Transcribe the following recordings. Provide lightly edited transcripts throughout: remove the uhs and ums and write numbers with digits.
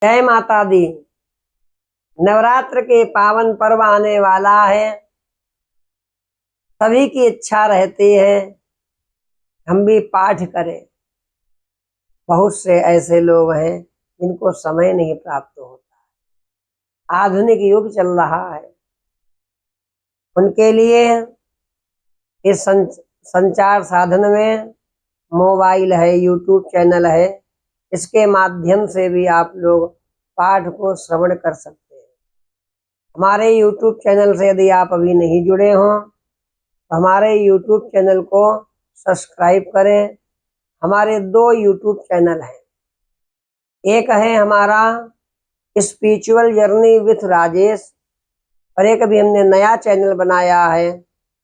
जय माता दी। नवरात्र के पावन पर्व आने वाला है। सभी की इच्छा रहती है हम भी पाठ करें। बहुत से ऐसे लोग हैं जिनको समय नहीं प्राप्त होता। आधुनिक युग चल रहा है, उनके लिए इस संचार साधन में मोबाइल है, यूट्यूब चैनल है, इसके माध्यम से भी आप लोग पाठ को श्रवण कर सकते हैं। हमारे यूट्यूब चैनल से यदि आप अभी नहीं जुड़े हों तो हमारे यूट्यूब चैनल को सब्सक्राइब करें। हमारे 2 यूट्यूब चैनल हैं। एक है हमारा स्पिरिचुअल जर्नी विथ राजेश और एक अभी हमने नया चैनल बनाया है,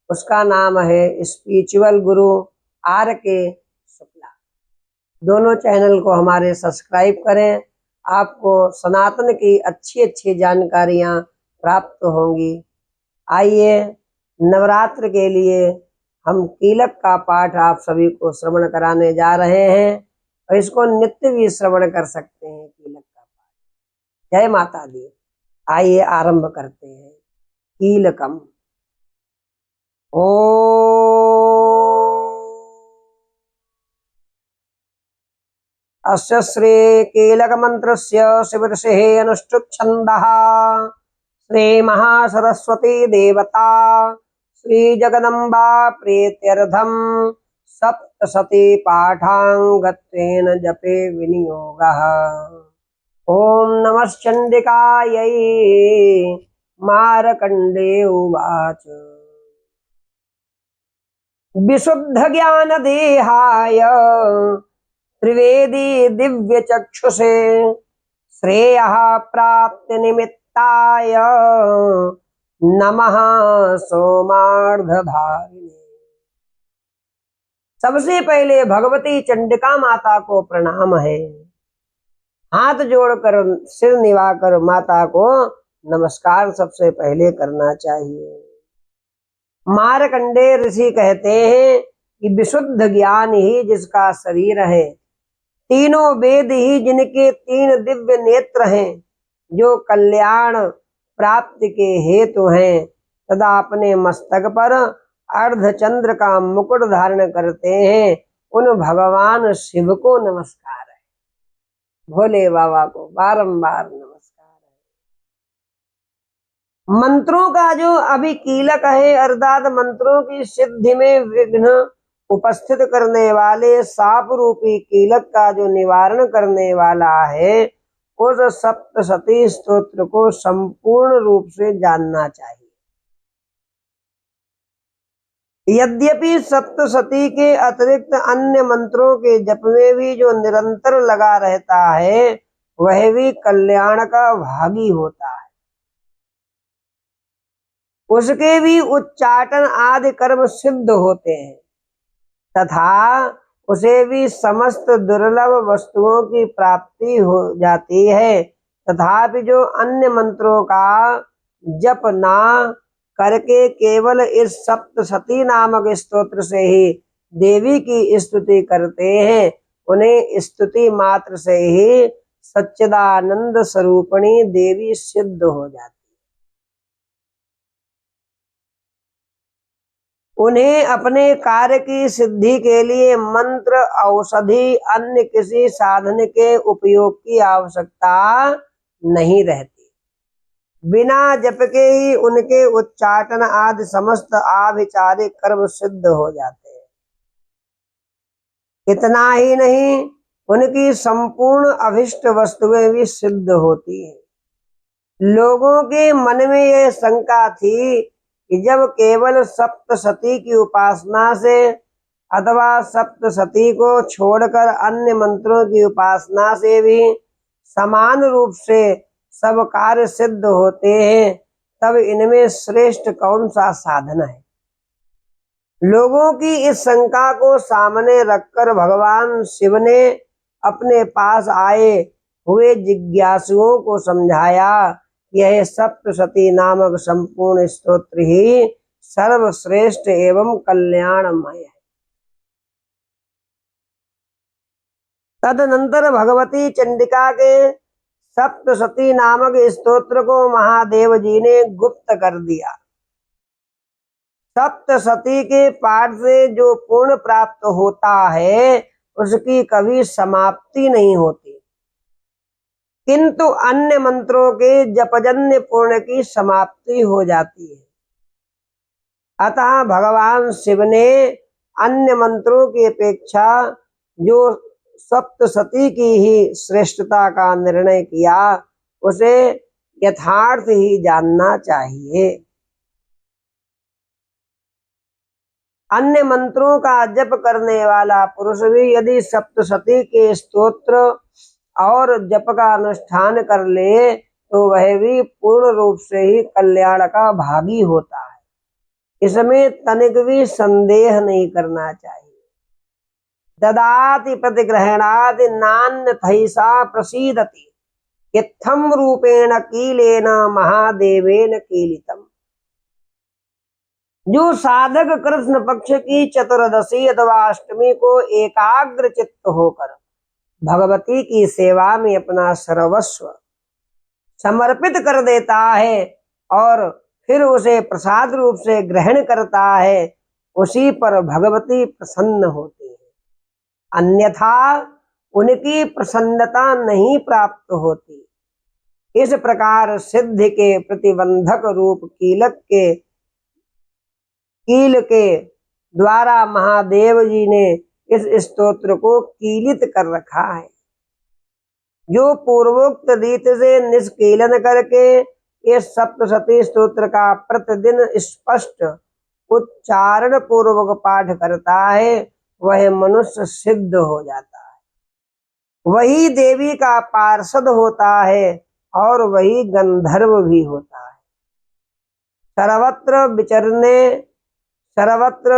उसका नाम है स्पिरिचुअल गुरु RK शुक्ला। दोनों चैनल को हमारे सब्सक्राइब करें। आपको सनातन की अच्छी अच्छी जानकारियां प्राप्त होंगी। आइए, नवरात्र के लिए हम कीलक का पाठ आप सभी को श्रवण कराने जा रहे हैं और इसको नित्य भी श्रवण कर सकते हैं। कीलक का पाठ। जय माता दी। आइए आरंभ करते हैं। कीलकम। ओ अस्य श्री कीलक मंत्रस्य शिवऋषिः अनुष्ठुप छन्दः श्री महासरस्वती देवता श्री जगदम्बा प्रीत्यर्थम सप्तशती पाठांगत्वेन जपे विनियोगः। ओम नमश्चंडिकायै। मार्कंडे उवाच विशुद्ध ज्ञान देहाय त्रिवेदी दिव्य चक्षुषे श्रेयः प्राप्ति निमित्ताय नमः सोमार्धधारिणे। सबसे पहले भगवती चंडिका माता को प्रणाम है। हाथ जोड़कर सिर निवाकर माता को नमस्कार सबसे पहले करना चाहिए। मार्कंडेय ऋषि कहते हैं कि विशुद्ध ज्ञान ही जिसका शरीर है, तीनों वेद ही जिनके 3 दिव्य नेत्र हैं, जो कल्याण प्राप्ति के हेतु हैं, तथा अपने मस्तक पर अर्धचंद्र का मुकुट धारण करते हैं, उन भगवान शिव को नमस्कार है। भोले बाबा को बारंबार नमस्कार है। मंत्रों का जो अभी कीलक है, अर्थात मंत्रों की सिद्धि में विघ्न उपस्थित करने वाले साप रूपी कीलक का जो निवारण करने वाला है, उस सप्तशती स्तोत्र को संपूर्ण रूप से जानना चाहिए। यद्यपि सप्तशती के अतिरिक्त अन्य मंत्रों के जप में भी जो निरंतर लगा रहता है, वह भी कल्याण का भागी होता है। उसके भी उच्चाटन आदि कर्म सिद्ध होते हैं तथा उसे भी समस्त दुर्लभ वस्तुओं की प्राप्ति हो जाती है। तथापि जो अन्य मंत्रों का जप ना करके केवल इस सप्तशती नामक स्तोत्र से ही देवी की स्तुति करते हैं, उन्हें स्तुति मात्र से ही सच्चिदानंद स्वरूपिणी देवी सिद्ध हो जाती है। उन्हें अपने कार्य की सिद्धि के लिए मंत्र, औषधि, अन्य किसी साधन के उपयोग की आवश्यकता नहीं रहती। बिना जप के ही उनके उच्चाटन आदि समस्त आभिचारिक कर्म सिद्ध हो जाते हैं। इतना ही नहीं, उनकी संपूर्ण अभिष्ट वस्तुएं भी सिद्ध होती हैं। लोगों के मन में यह शंका थी कि जब केवल सप्तशती की उपासना से अथवा सप्तशती को छोड़कर अन्य मंत्रों की उपासना से भी समान रूप से सब कार्य सिद्ध होते हैं, तब इनमें श्रेष्ठ कौन सा साधन है। लोगों की इस शंका को सामने रखकर भगवान शिव ने अपने पास आए हुए जिज्ञासुओं को समझाया, यह सप्तशती नामक संपूर्ण स्तोत्र ही सर्वश्रेष्ठ एवं कल्याणमय है। तदनंतर भगवती चंडिका के सप्तशती नामक स्तोत्र को महादेव जी ने गुप्त कर दिया। सप्तशती के पाठ से जो पूर्ण प्राप्त होता है उसकी कभी समाप्ति नहीं होती, किंतु अन्य मंत्रों के जपजन्य पूर्ण की समाप्ति हो जाती है। अतः भगवान शिव ने अन्य मंत्रों की अपेक्षा जो सप्तशती की ही श्रेष्ठता का निर्णय किया उसे यथार्थ ही जानना चाहिए। अन्य मंत्रों का जप करने वाला पुरुष भी यदि सप्तशती के स्तोत्र और जप का अनुष्ठान कर ले तो वह भी पूर्ण रूप से ही कल्याण का भागी होता है, इसमें तनिक भी संदेह नहीं करना चाहिए। ददाति प्रतिग्रहणादि नान्यथैषा प्रसीदति इत्थं रूपेण कीलेन महादेवेन कीलितम्। जो साधक कृष्ण पक्ष की चतुर्दशी अथवा अष्टमी को एकाग्र चित्त होकर भगवती की सेवा में अपना सर्वस्व समर्पित कर देता है और फिर उसे प्रसाद रूप से ग्रहण करता है, उसी पर भगवती प्रसन्न होती है, अन्यथा उनकी प्रसन्नता नहीं प्राप्त होती। इस प्रकार सिद्धि के प्रतिबंधक रूप कील के द्वारा महादेव जी ने इस स्तोत्र को कीलित कर रखा है। जो पूर्वोक्त रीति से निष्कीलन करके इस सप्तशती स्तोत्र का प्रतिदिन स्पष्ट उच्चारण पूर्वक पाठ करता है वह मनुष्य सिद्ध हो जाता है, वही देवी का पार्षद होता है और वही गंधर्व भी होता है। सर्वत्र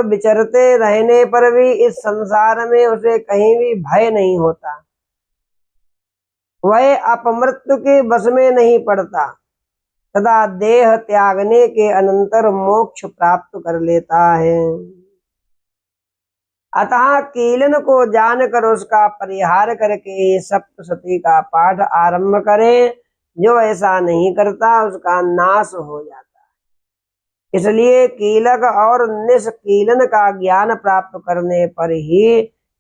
विचरते रहने पर भी इस संसार में उसे कहीं भी भय नहीं होता, वह अपमृत्यु के वश में नहीं पड़ता तथा देह त्यागने के अनंतर मोक्ष प्राप्त कर लेता है। अतः कीलन को जानकर उसका परिहार करके सप्तशती का पाठ आरंभ करें। जो ऐसा नहीं करता उसका नाश हो जाता है। इसलिए कीलक और निष्कीलन का ज्ञान प्राप्त करने पर ही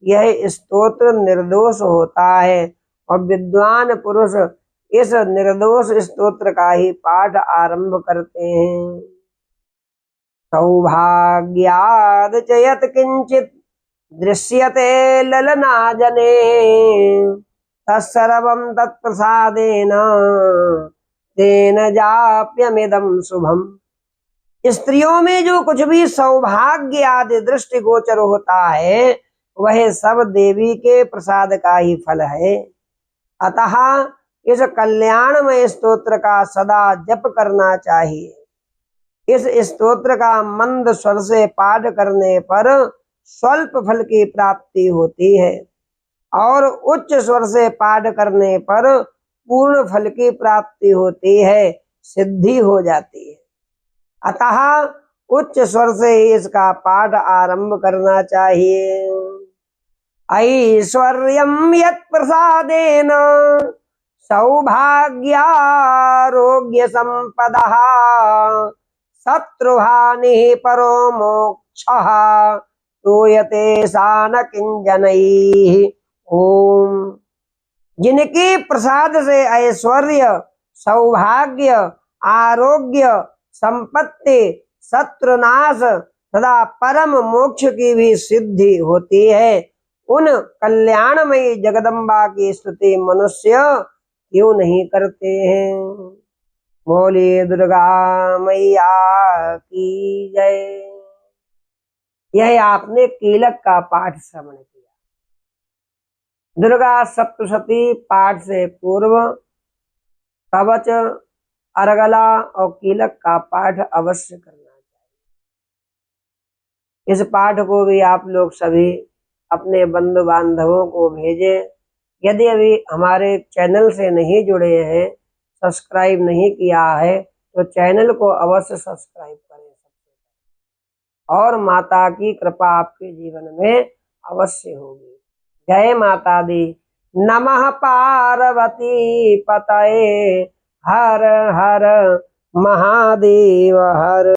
यह स्तोत्र निर्दोष होता है और विद्वान पुरुष इस निर्दोष स्तोत्र का ही पाठ आरंभ करते हैं। सौभाग्याद च यत् किंचित दृश्यते ललना जने तत्सर्वं तत्प्रसादेन तेन जाप्यमिदं शुभम। स्त्रियों में जो कुछ भी सौभाग्य आदि दृष्टिगोचर होता है वह सब देवी के प्रसाद का ही फल है। अतः इस कल्याणमय स्तोत्र का सदा जप करना चाहिए। इस स्तोत्र का मंद स्वर से पाठ करने पर स्वल्प फल की प्राप्ति होती है और उच्च स्वर से पाठ करने पर पूर्ण फल की प्राप्ति होती है, सिद्धि हो जाती है। अतः उच्च स्वर से ही इसका पाठ आरंभ करना चाहिए। ऐश्वर्यं यत् प्रसादेन सौभाग्यारोग्य संपदः शत्रुहानिः परो मोक्षः तूयते सा न किंजनैः। ओम। जिनके प्रसाद से ऐश्वर्य, सौभाग्य, आरोग्य, संपत्ति, शत्रुनाश तथा परम मोक्ष की भी सिद्धि होती है, उन कल्याणमयी जगदम्बा की स्तुति मनुष्य क्यों नहीं करते हैं। बोलिए दुर्गा मैया की जय। यह आपने कीलक का पाठ श्रवण किया। दुर्गा सप्तशती पाठ से पूर्व कवच, अर्गला और कीलक का पाठ अवश्य करना चाहिए। इस पाठ को भी आप लोग सभी अपने बंधु बांधवों को भेजें। यदि अभी हमारे चैनल से नहीं जुड़े हैं, सब्सक्राइब नहीं किया है तो चैनल को अवश्य सब्सक्राइब करें और माता की कृपा आपके जीवन में अवश्य होगी। जय माता दी, नमः पार्वती पतये हर हर महादेव हर।